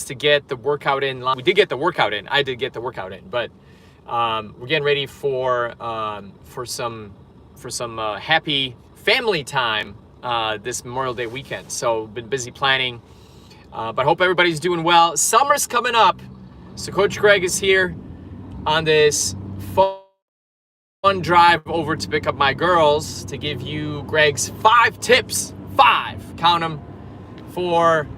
to get the workout in. We did get the workout in. I did get the workout in, but we're getting ready for some happy family time this Memorial Day weekend. So been busy planning, but hope everybody's doing well. Summer's coming up, so Coach Greg is here on this fun drive over to pick up my girls to give you Greg's 5 tips, 5, count them, for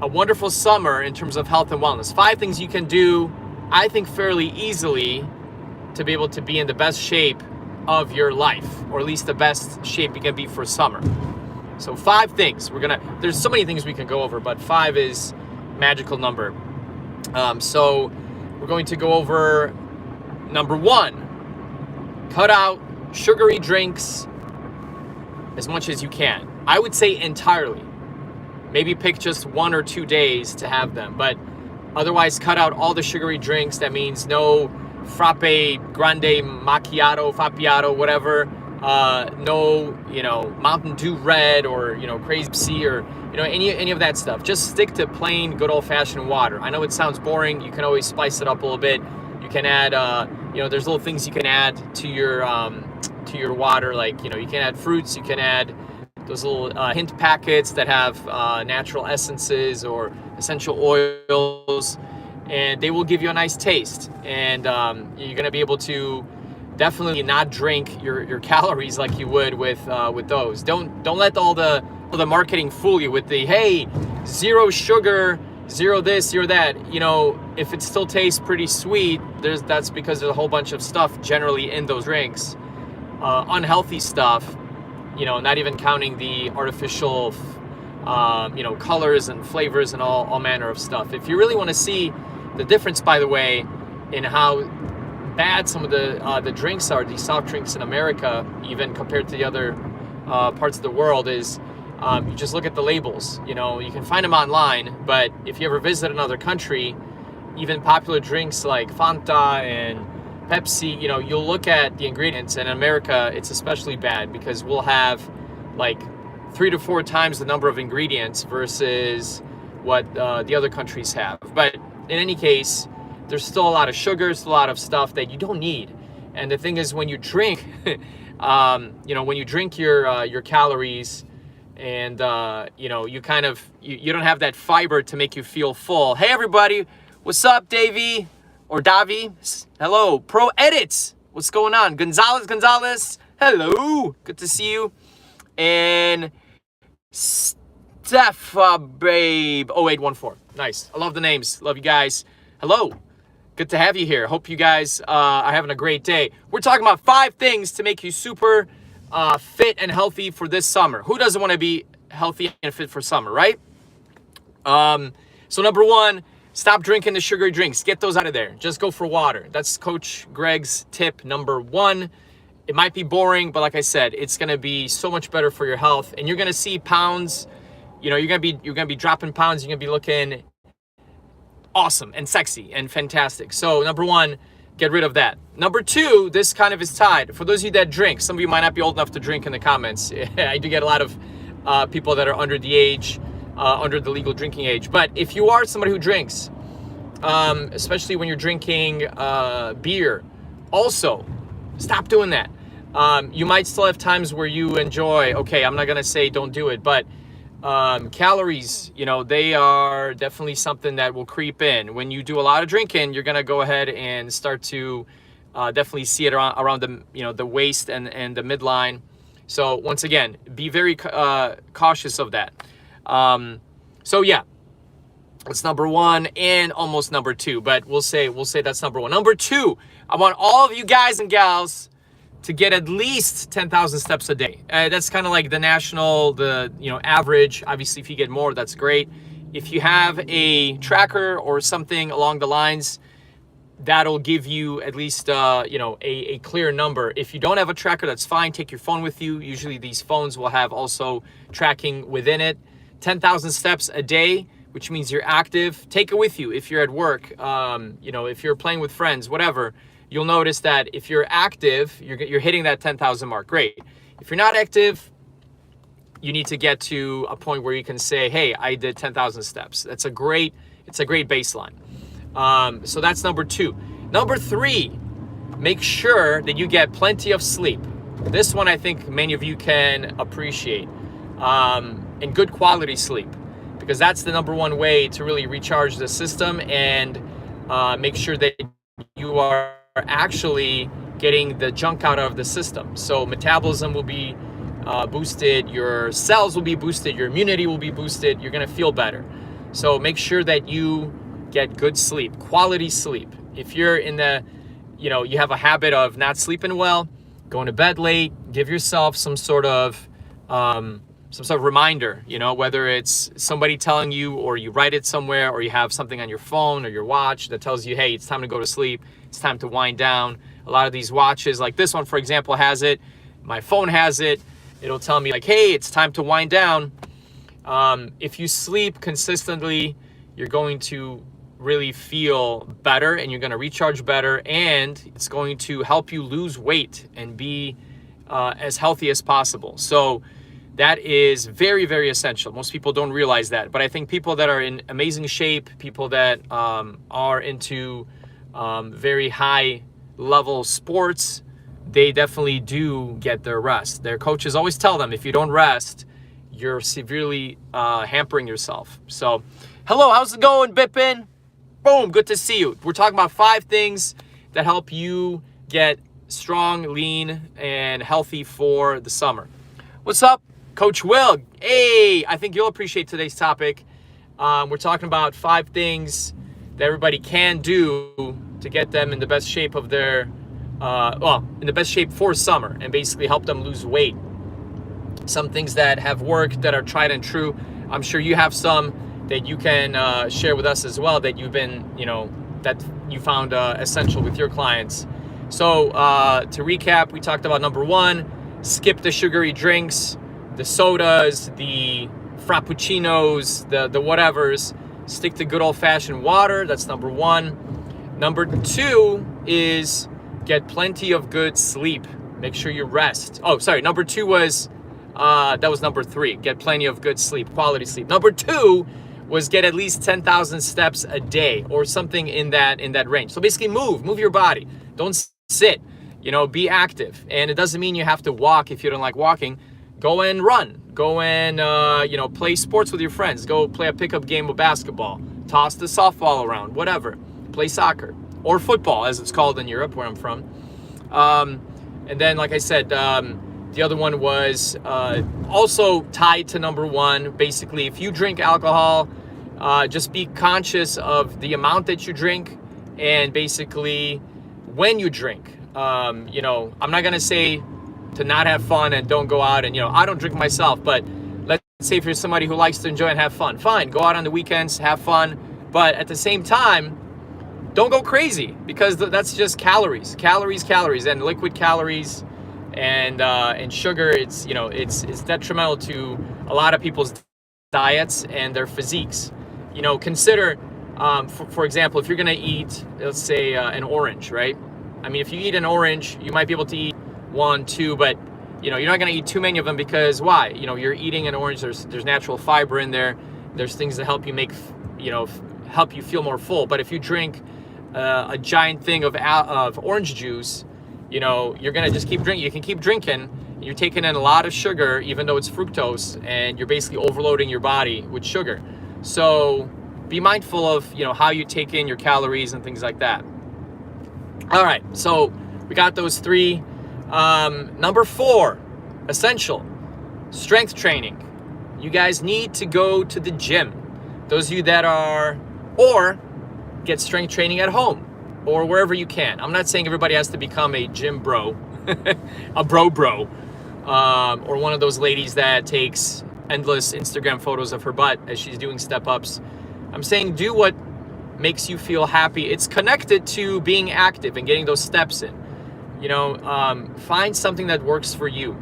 a wonderful summer in terms of health and wellness. 5 things you can do, I think, fairly easily to be able to be in the best shape of your life, or at least the best shape you can be for summer. So 5 things. There's so many things we can go over, but 5 is magical number. So we're going to go over number 1. Cut out sugary drinks as much as you can. I would say entirely. Maybe pick just 1 or 2 days to have them, but otherwise cut out all the sugary drinks. That means no frappe, grande, macchiato, fappiato, whatever. No, Mountain Dew Red or, Crazy Pepsi or, any of that stuff. Just stick to plain good old-fashioned water. I know it sounds boring. You can always spice it up a little bit. You can add, there's little things you can add to your water. Like, you can add fruits. You can add those little hint packets that have natural essences or essential oils, and they will give you a nice taste. And you're going to be able to definitely not drink your calories like you would with those. Don't let all the marketing fool you with the, hey, 0 sugar, 0 this, 0 that. If it still tastes pretty sweet, that's because there's a whole bunch of stuff generally in those drinks, unhealthy stuff. Not even counting the artificial, colors and flavors and all manner of stuff. If you really want to see the difference, by the way, in how bad some of the drinks are, these soft drinks in America, even compared to the other parts of the world, is you just look at the labels. You can find them online, but if you ever visit another country, even popular drinks like Fanta and Pepsi, you'll look at the ingredients, and in America, it's especially bad because we'll have like 3 to 4 times the number of ingredients versus what the other countries have. But in any case, there's still a lot of sugars, a lot of stuff that you don't need. And the thing is, when you drink, when you drink your calories, and you kind of you don't have that fiber to make you feel full. Hey everybody, what's up, Davey? Or Davi, hello. Pro Edits, what's going on? Gonzalez, hello. Good to see you. And Steph, babe, 0814. Nice. I love the names. Love you guys. Hello. Good to have you here. Hope you guys are having a great day. We're talking about 5 things to make you super fit and healthy for this summer. Who doesn't want to be healthy and fit for summer, right? So number 1, stop drinking the sugary drinks. Get those out of there. Just go for water. That's Coach Greg's tip number 1. It might be boring, but like I said, it's going to be so much better for your health, and you're going to see pounds. You're going to be dropping pounds. You're going to be looking awesome and sexy and fantastic. So number 1, get rid of that. Number 2, this kind of is tied. For those of you that drink, some of you might not be old enough to drink in the comments. I do get a lot of people that are under the age, under the legal drinking age. But if you are somebody who drinks, especially when you're drinking beer, also stop doing that. You might still have times where you enjoy, okay, I'm not going to say don't do it, but calories, they are definitely something that will creep in. When you do a lot of drinking, you're going to go ahead and start to definitely see it around the, the waist and the midline. So once again, be very cautious of that. So yeah, that's number 1 and almost number 2, but we'll say that's number 1. Number 2, I want all of you guys and gals to get at least 10,000 steps a day. That's kind of like the national, average. Obviously, if you get more, that's great. If you have a tracker or something along the lines, that'll give you at least, a clear number. If you don't have a tracker, that's fine. Take your phone with you. Usually these phones will have also tracking within it. 10,000 steps a day, which means you're active. Take it with you if you're at work, if you're playing with friends, whatever. You'll notice that if you're active, you're hitting that 10,000 mark. Great. If you're not active, you need to get to a point where you can say, hey, I did 10,000 steps. It's a great baseline. So that's number 2. Number 3, make sure that you get plenty of sleep. This one I think many of you can appreciate. And good quality sleep, because that's the number one way to really recharge the system and make sure that you are actually getting the junk out of the system. So metabolism will be boosted, your cells will be boosted, your immunity will be boosted, you're gonna feel better. So make sure that you get good sleep, quality sleep. If you're in the, you have a habit of not sleeping well, going to bed late, give yourself some sort of reminder, whether it's somebody telling you, or you write it somewhere, or you have something on your phone or your watch that tells you, hey, it's time to go to sleep, it's time to wind down. A lot of these watches, like this one, for example, has it. My phone has it. It'll tell me like, hey, it's time to wind down. If you sleep consistently, you're going to really feel better, and you're going to recharge better, and it's going to help you lose weight and be as healthy as possible. So that is very, very essential. Most people don't realize that, but I think people that are in amazing shape, people that are into very high level sports, they definitely do get their rest. Their coaches always tell them, if you don't rest, you're severely hampering yourself. So, hello, how's it going, Bipin? Boom, good to see you. We're talking about 5 things that help you get strong, lean, and healthy for the summer. What's up, Coach Will? Hey, I think you'll appreciate today's topic. We're talking about 5 things that everybody can do to get them in the best shape of their, in the best shape for summer, and basically help them lose weight. Some things that have worked, that are tried and true. I'm sure you have some that you can share with us as well, that you've been, that you found essential with your clients. So to recap, we talked about number 1, skip the sugary drinks, the sodas, the frappuccinos, the whatevers. Stick to good old-fashioned water. That's number 1. Number 2 is get plenty of good sleep. Make sure you rest. Oh, sorry. Number 2 was, that was number 3. Get plenty of good sleep, quality sleep. Number 2 was get at least 10,000 steps a day, or something in that range. So basically move your body. Don't sit, be active. And it doesn't mean you have to walk if you don't like walking. Go and run. Go and, play sports with your friends. Go play a pickup game of basketball. Toss the softball around, whatever. Play soccer. Or football, as it's called in Europe, where I'm from. And then, like I said, the other one was also tied to number 1. Basically, if you drink alcohol, just be conscious of the amount that you drink, and basically when you drink. I'm not going to say to not have fun and don't go out, and I don't drink myself, but let's say if you're somebody who likes to enjoy and have fun, fine, go out on the weekends, have fun, but at the same time, don't go crazy, because that's just calories, and liquid calories, and sugar. It's it's detrimental to a lot of people's diets and their physiques. Consider, for example, if you're gonna eat, let's say an orange, right? I mean, if you eat an orange, you might be able to eat 1, 2, but you're not going to eat too many of them, because why? You're eating an orange. There's natural fiber in there. There's things that help you make, help you feel more full. But if you drink a giant thing of orange juice, you're going to just keep drinking. You can keep drinking. You're taking in a lot of sugar, even though it's fructose, and you're basically overloading your body with sugar. So be mindful of, how you take in your calories and things like that. All right, so we got those 3. Number 4, essential, strength training. You guys need to go to the gym. Those of you that are, or get strength training at home, or wherever you can. I'm not saying everybody has to become a gym bro, a bro, or one of those ladies that takes endless Instagram photos of her butt as she's doing step-ups. I'm saying do what makes you feel happy. It's connected to being active and getting those steps in. Find something that works for you.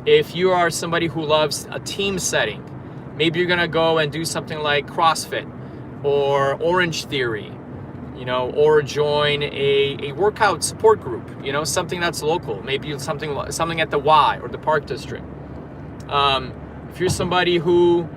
If you are somebody who loves a team setting, maybe you're gonna go and do something like CrossFit or Orange Theory, or join a workout support group, something that's local. Maybe something at the Y or the Park District. If you're somebody who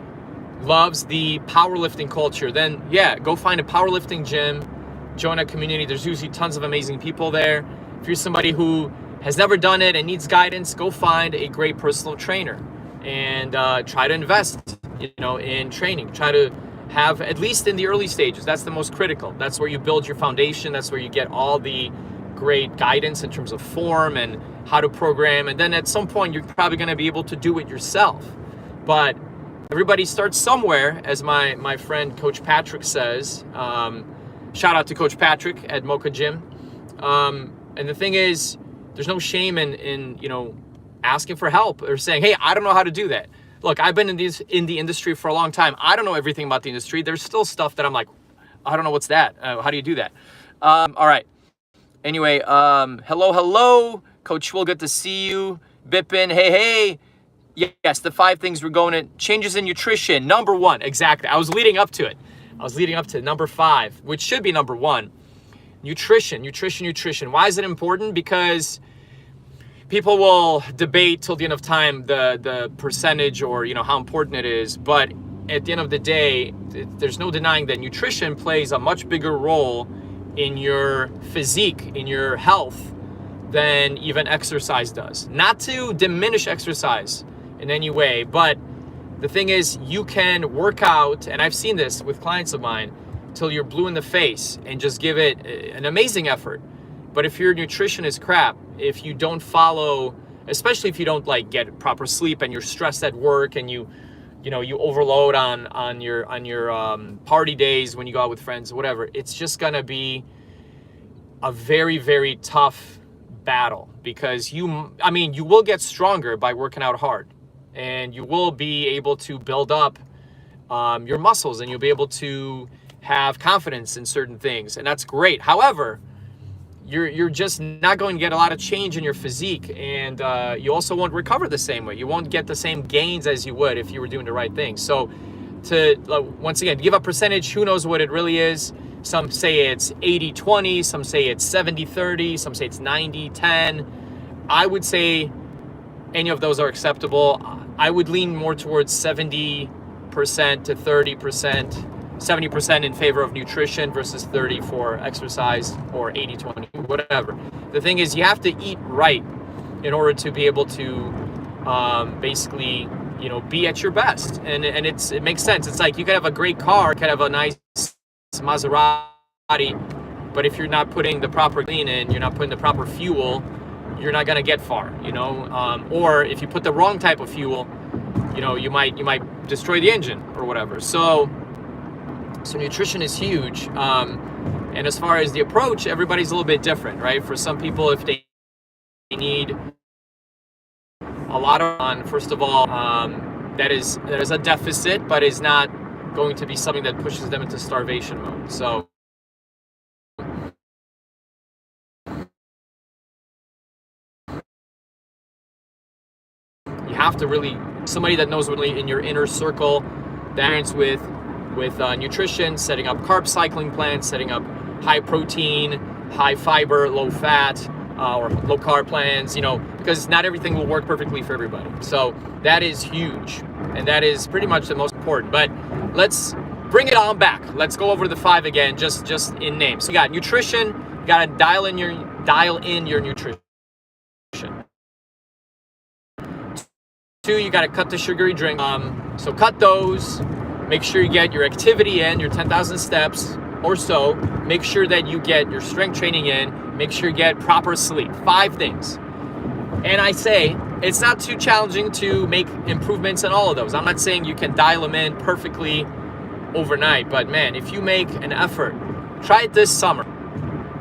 loves the powerlifting culture, then yeah, go find a powerlifting gym, join a community. There's usually tons of amazing people there. If you're somebody who has never done it and needs guidance, go find a great personal trainer and try to invest, in training. Try to have, at least in the early stages, that's the most critical. That's where you build your foundation. That's where you get all the great guidance in terms of form and how to program. And then at some point, you're probably going to be able to do it yourself. But everybody starts somewhere, as my friend Coach Patrick says. Shout out to Coach Patrick at Mocha Gym. And the thing is, there's no shame in asking for help or saying, hey, I don't know how to do that. Look, I've been in the industry for a long time. I don't know everything about the industry. There's still stuff that I'm like, I don't know what's that. How do you do that? All right. Anyway, hello, Coach Will, good to see you. Bipin, hey. Yes, the 5 things we're going to. Changes in nutrition, number 1, exactly. I was leading up to it. Number 5, which should be number 1. Nutrition. Why is it important? Because people will debate till the end of time the percentage or how important it is, but at the end of the day, there's no denying that nutrition plays a much bigger role in your physique, in your health, than even exercise does. Not to diminish exercise in any way, but the thing is, you can work out, and I've seen this with clients of mine, till you're blue in the face and just give it an amazing effort. But if your nutrition is crap, if you don't follow, especially if you don't get proper sleep and you're stressed at work and you overload on your party days when you go out with friends, whatever, it's just gonna be a very, very tough battle, because you will get stronger by working out hard, and you will be able to build up your muscles, and you'll be able to have confidence in certain things, and that's great. However, you're just not going to get a lot of change in your physique, and you also won't recover the same way. You won't get the same gains as you would if you were doing the right thing. So once again, give a percentage, who knows what it really is. Some say it's 80-20, some say it's 70-30, some say it's 90-10. I would say any of those are acceptable. I would lean more towards 70% to 30%. 70% in favor of nutrition versus 30 for exercise, or 80-20, whatever. The thing is, you have to eat right in order to be able to basically, be at your best. And it makes sense. It's like you can have a great car, you can have a nice Maserati, but if you're not putting the proper clean in, you're not putting the proper fuel, you're not gonna get far, or if you put the wrong type of fuel, you might destroy the engine or whatever. So nutrition is huge. And as far as the approach, everybody's a little bit different, right? For some people, if they need a lot of, first of all, that is a deficit, but is not going to be something that pushes them into starvation mode. So you have to really, somebody that knows really in your inner circle, that with nutrition, setting up carb cycling plans, setting up high protein, high fiber, low fat, or low carb plans, because not everything will work perfectly for everybody. So that is huge, and that is pretty much the most important. But let's bring it on back. Let's go over the 5 again, just in name. So you got nutrition, you got to dial in your nutrition. 2, you got to cut the sugary drink. So cut those. Make sure you get your activity in, your 10,000 steps or so. Make sure that you get your strength training in. Make sure you get proper sleep. 5 things. And I say, it's not too challenging to make improvements in all of those. I'm not saying you can dial them in perfectly overnight, but man, if you make an effort, try it this summer.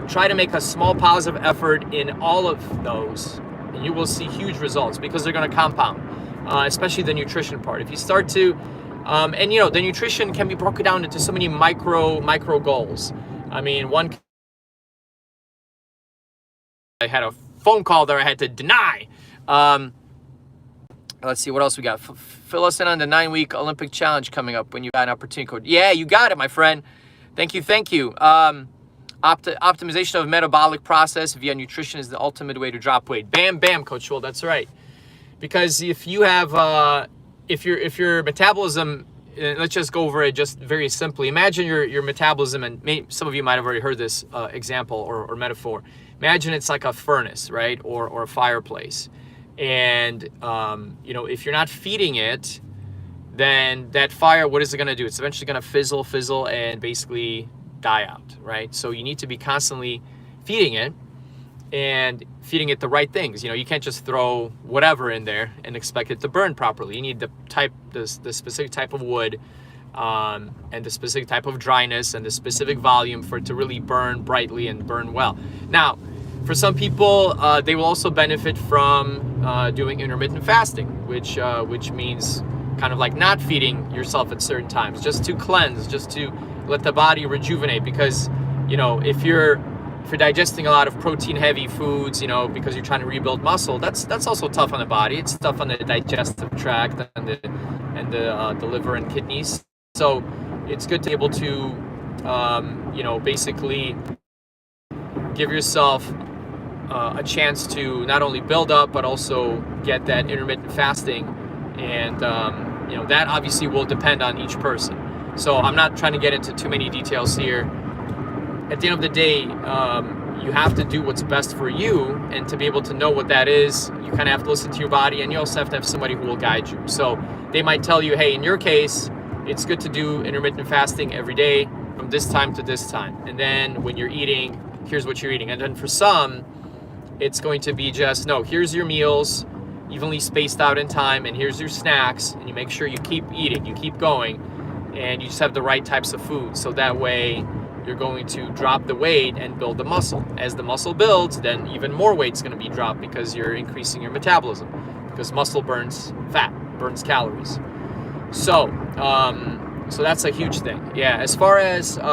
Try to make a small positive effort in all of those, and you will see huge results, because they're going to compound, especially the nutrition part. If you start to the nutrition can be broken down into so many micro goals. I had a phone call there I had to deny. Let's see what else we got. Fill us in on the 9-week Olympic challenge coming up when you got an opportunity code. Yeah, you got it, my friend. Thank you. Optimization of metabolic process via nutrition is the ultimate way to drop weight. Bam, Coach Will, that's right. Because if you have if your metabolism, let's just go over it just very simply. Imagine your metabolism, and some of you might have already heard this example or metaphor. Imagine it's like a furnace, right, or a fireplace, and if you're not feeding it, then that fire, what is it going to do? It's eventually going to fizzle, and basically die out, right? So you need to be constantly feeding it, and feeding it the right things. You can't just throw whatever in there and expect it to burn properly. You need the specific type of wood, and the specific type of dryness and the specific volume for it to really burn brightly and burn well. Now, for some people, they will also benefit from doing intermittent fasting, which means kind of like not feeding yourself at certain times, just to cleanse, just to let the body rejuvenate. Because if you're digesting a lot of protein heavy foods, because you're trying to rebuild muscle, that's also tough on the body. It's tough on the digestive tract and the liver and kidneys. So it's good to be able to basically give yourself a chance to not only build up but also get that intermittent fasting, and that obviously will depend on each person. So I'm not trying to get into too many details here. At the end of the day, you have to do what's best for you, and to be able to know what that is, you kind of have to listen to your body, and you also have to have somebody who will guide you. So they might tell you, hey, in your case, it's good to do intermittent fasting every day from this time to this time. And then when you're eating, here's what you're eating. And then for some, it's going to be just, no, here's your meals, evenly spaced out in time, and here's your snacks, and you make sure you keep eating, you keep going, and you just have the right types of food. So that way, you're going to drop the weight and build the muscle. As the muscle builds, then even more weight's going to be dropped because you're increasing your metabolism, because muscle burns fat, burns calories. So that's a huge thing. Yeah, as far as the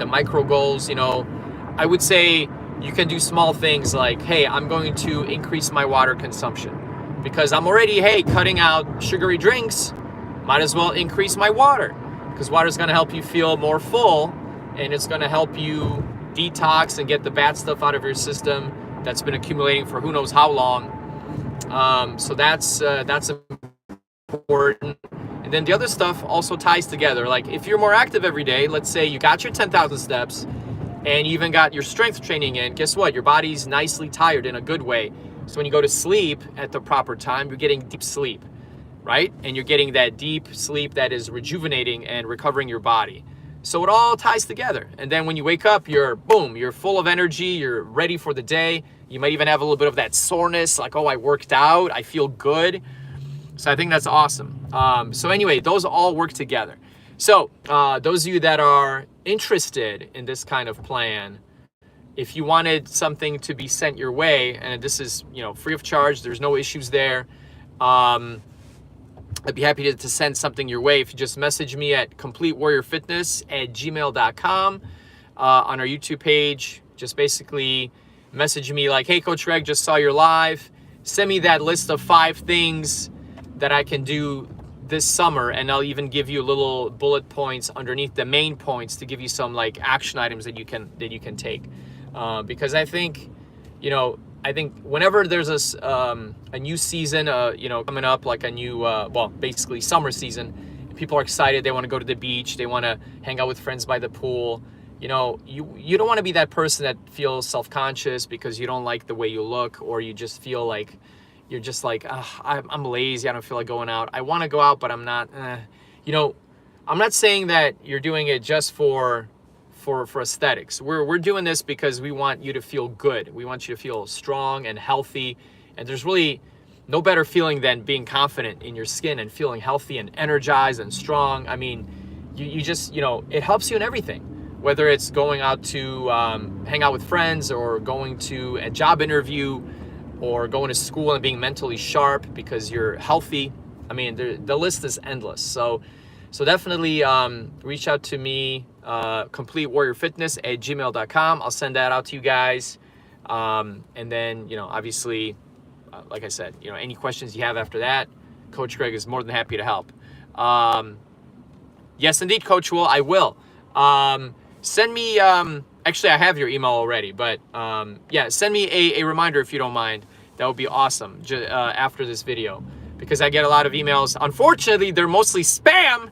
micro goals, I would say you can do small things like, hey, I'm going to increase my water consumption because I'm already, cutting out sugary drinks. Might as well increase my water, because water is going to help you feel more full, and it's going to help you detox and get the bad stuff out of your system that's been accumulating for who knows how long. So that's important. And then the other stuff also ties together. Like if you're more active every day, let's say you got your 10,000 steps and you even got your strength training in, guess what? Your body's nicely tired in a good way. So when you go to sleep at the proper time, you're getting deep sleep, right? And you're getting that deep sleep that is rejuvenating and recovering your body. So it all ties together. And then when you wake up, you're full of energy, you're ready for the day. You might even have a little bit of that soreness, like, oh, I worked out, I feel good. So I think that's awesome. So anyway, those all work together. So those of you that are interested in this kind of plan, if you wanted something to be sent your way, and this is, free of charge, there's no issues there. I'd be happy to send something your way if you just message me at CompleteWarriorFitness@gmail.com. On our YouTube page, just basically message me like, hey, Coach Greg, just saw your live. Send me that list of 5 things that I can do this summer, and I'll even give you little bullet points underneath the main points to give you some like action items that you can take. Because I think, whenever there's a new season, coming up, like a new, basically summer season, people are excited. They want to go to the beach. They want to hang out with friends by the pool. You don't want to be that person that feels self-conscious because you don't like the way you look, or you just feel like you're just like, I'm lazy. I don't feel like going out. I want to go out, but I'm not. I'm not saying that you're doing it just for aesthetics. We're doing this because we want you to feel good. We want you to feel strong and healthy. And there's really no better feeling than being confident in your skin and feeling healthy and energized and strong. I mean, you just, it helps you in everything. Whether it's going out to hang out with friends, or going to a job interview, or going to school and being mentally sharp because you're healthy. I mean, the list is endless. So definitely reach out to me, CompleteWarriorFitness@gmail.com. I'll send that out to you guys. And then, obviously, like I said, any questions you have after that, Coach Greg is more than happy to help. Yes, indeed, Coach Will, I will. Send me, actually, I have your email already, but send me a reminder if you don't mind. that would be awesome after this video, because I get a lot of emails. Unfortunately, they're mostly spam.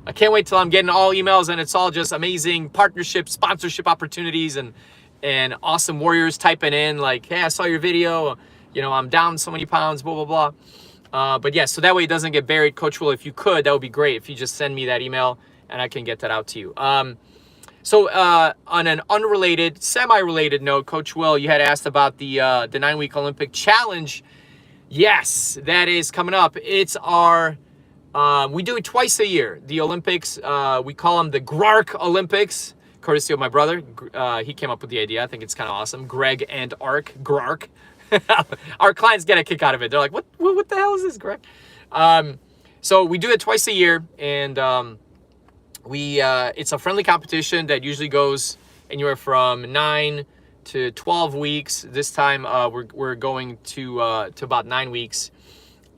I can't wait till I'm getting all emails and it's all just amazing partnership, sponsorship opportunities and awesome warriors typing in like, hey, I saw your video, you know, I'm down so many pounds, blah, blah, blah. But yeah, so that way it doesn't get buried. Coach Will, if you could, that would be great if you just send me that email and I can get that out to you. So on an unrelated, semi-related note, Coach Will, you had asked about the 9-week Olympic challenge. Yes, that is coming up. It's our, we do it twice a year. The Olympics, we call them the GRARC Olympics, courtesy of my brother. He came up with the idea. I think it's kind of awesome. Greg and Ark, GRARC. Our clients get a kick out of it. They're like, what the hell is this, Greg? So we do it twice a year, and it's a friendly competition that usually goes anywhere from 9 to 12 weeks. This time we're going to about 9 weeks,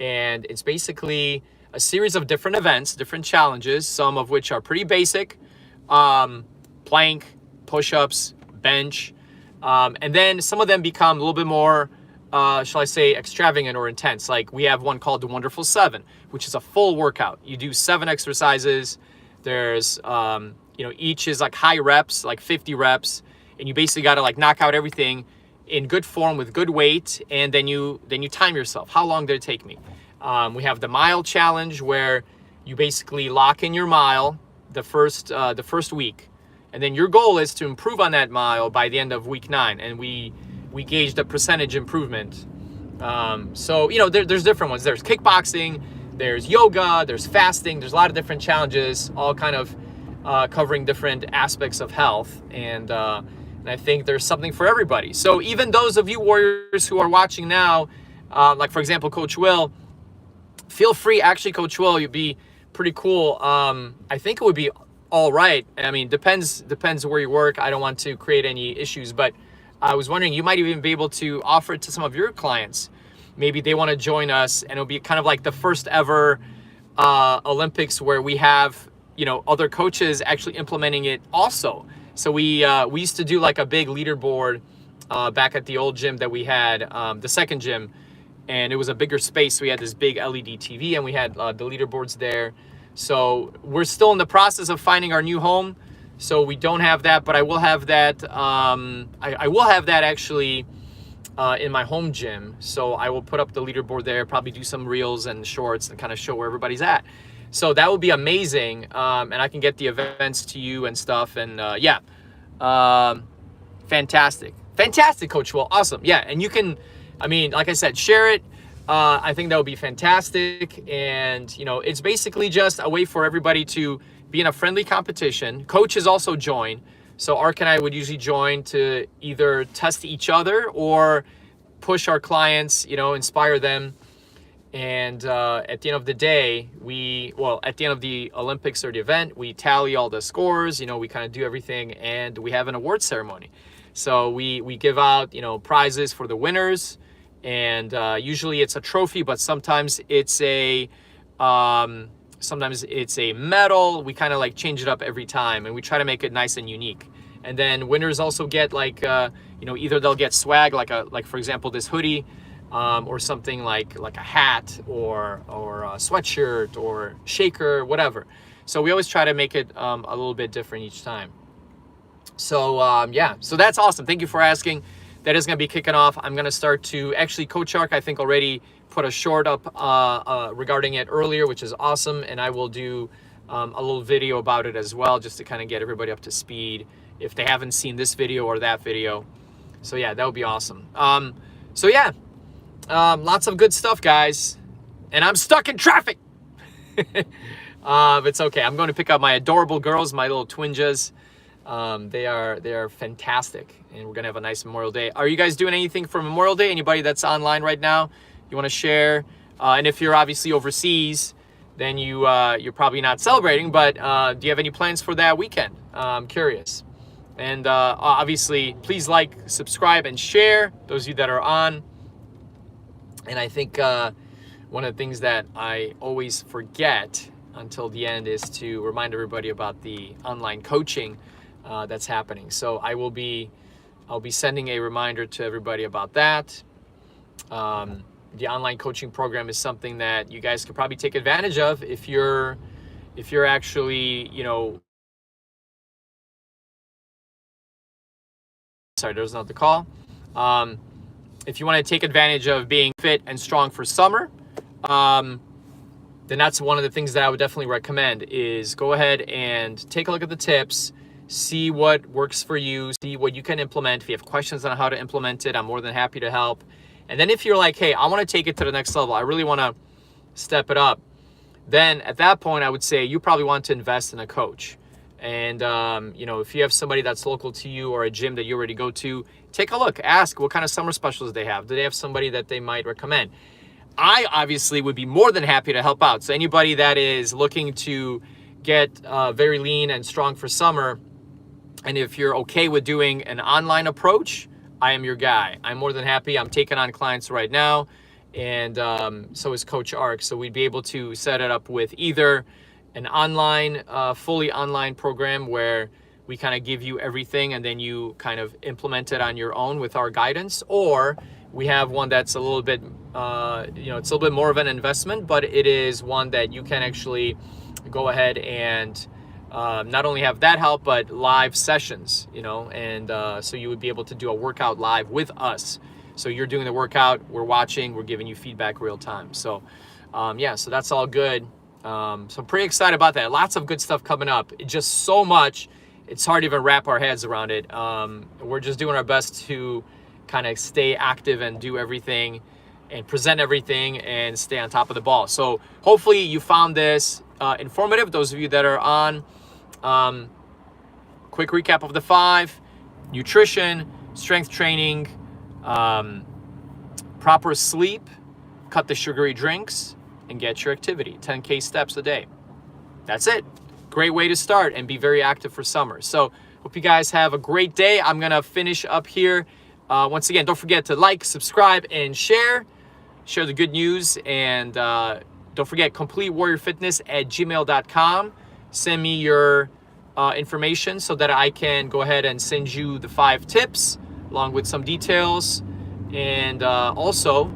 and it's basically a series of different events, different challenges, some of which are pretty basic, plank, push-ups, bench, and then some of them become a little bit more, shall I say, extravagant or intense. Like we have one called the Wonderful 7, which is a full workout. You do 7 exercises. There's, each is like high reps, like 50 reps, and you basically got to like knock out everything in good form with good weight, and then you time yourself. How long did it take me? We have the mile challenge, where you basically lock in your mile the first week, and then your goal is to improve on that mile by the end of week 9, and we gauge the percentage improvement. So there's different ones. There's kickboxing, there's yoga, there's fasting. There's a lot of different challenges, all kind of covering different aspects of health, and I think there's something for everybody. So even those of you warriors who are watching now, like for example, Coach Will, feel free. Actually, Coach Will, you'd be pretty cool. I think it would be all right. I mean, depends where you work. I don't want to create any issues, but I was wondering, you might even be able to offer it to some of your clients. Maybe they want to join us, and it'll be kind of like the first ever Olympics where we have, other coaches actually implementing it also. So we used to do like a big leaderboard back at the old gym that we had, the second gym, and it was a bigger space. So we had this big LED TV, and we had the leaderboards there. So we're still in the process of finding our new home. So we don't have that, but I will have that. I will have that actually in my home gym. So I will put up the leaderboard there, probably do some reels and shorts and kind of show where everybody's at. So that would be amazing. And I can get the events to you and stuff. And fantastic. Fantastic, Coach Will. Awesome. Yeah. And you can, like I said, share it. I think that would be fantastic. And, it's basically just a way for everybody to be in a friendly competition. Coaches also join. So Ark and I would usually join to either test each other or push our clients, inspire them. And at the end of the day, at the end of the Olympics or the event, we tally all the scores, we kind of do everything, and we have an award ceremony. So we give out, prizes for the winners, and usually it's a trophy, but sometimes it's a medal. We kind of like change it up every time, and we try to make it nice and unique. And then winners also get like, either they'll get swag, like for example, this hoodie, or something like a hat or a sweatshirt or shaker, whatever. So we always try to make it a little bit different each time. So so that's awesome. Thank you for asking. That is going to be kicking off. I'm going to start to actually, Coach Ark, I think, already put a short up regarding it earlier, which is awesome. And I will do a little video about it as well, just to kind of get everybody up to speed if they haven't seen this video or that video. So yeah, that would be awesome. Lots of good stuff, guys. And I'm stuck in traffic. It's okay. I'm going to pick up my adorable girls, my little twinjas. They are fantastic, and we're gonna have a nice Memorial Day. Are you guys doing anything for Memorial Day? Anybody that's online right now, you want to share? And if you're obviously overseas, then you're probably not celebrating. But do you have any plans for that weekend? I'm curious. And obviously, please like, subscribe, and share. Those of you that are on. And I think one of the things that I always forget until the end is to remind everybody about the online coaching that's happening. So I'll be sending a reminder to everybody about that. The online coaching program is something that you guys could probably take advantage of if you're actually, sorry, there's another call. If you want to take advantage of being fit and strong for summer, then that's one of the things that I would definitely recommend is go ahead and take a look at the tips, see what works for you, see what you can implement. If you have questions on how to implement it, I'm more than happy to help. And then if you're like, hey, I want to take it to the next level, I really want to step it up, then at that point, I would say you probably want to invest in a coach. And, if you have somebody that's local to you or a gym that you already go to, take a look, ask what kind of summer specials they have. Do they have somebody that they might recommend? I obviously would be more than happy to help out. So anybody that is looking to get very lean and strong for summer, and if you're okay with doing an online approach, I am your guy. I'm more than happy. I'm taking on clients right now, and so is Coach Ark. So we'd be able to set it up with either an online, fully online program where we kind of give you everything and then you kind of implement it on your own with our guidance, or we have one that's a little bit, it's a little bit more of an investment, but it is one that you can actually go ahead and not only have that help, but live sessions, and so you would be able to do a workout live with us. So you're doing the workout, we're watching, we're giving you feedback real time. So so that's all good. So I'm pretty excited about that. Lots of good stuff coming up. Just so much, it's hard to even wrap our heads around it. We're just doing our best to kind of stay active and do everything and present everything and stay on top of the ball. So hopefully you found this informative. Those of you that are on, quick recap of the 5: nutrition, strength training, proper sleep, cut the sugary drinks, and get your activity, 10K steps a day. That's it. Great way to start and be very active for summer. So hope you guys have a great day. I'm going to finish up here. Once again, don't forget to like, subscribe, and share the good news. And don't forget, CompleteWarriorFitness@gmail.com. Send me your information so that I can go ahead and send you the 5 tips along with some details. And also,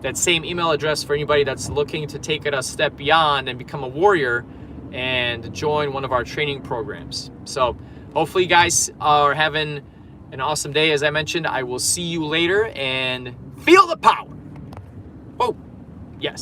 that same email address for anybody that's looking to take it a step beyond and become a warrior and join one of our training programs. So hopefully you guys are having an awesome day. As I mentioned, I will see you later, and feel the power. Whoa.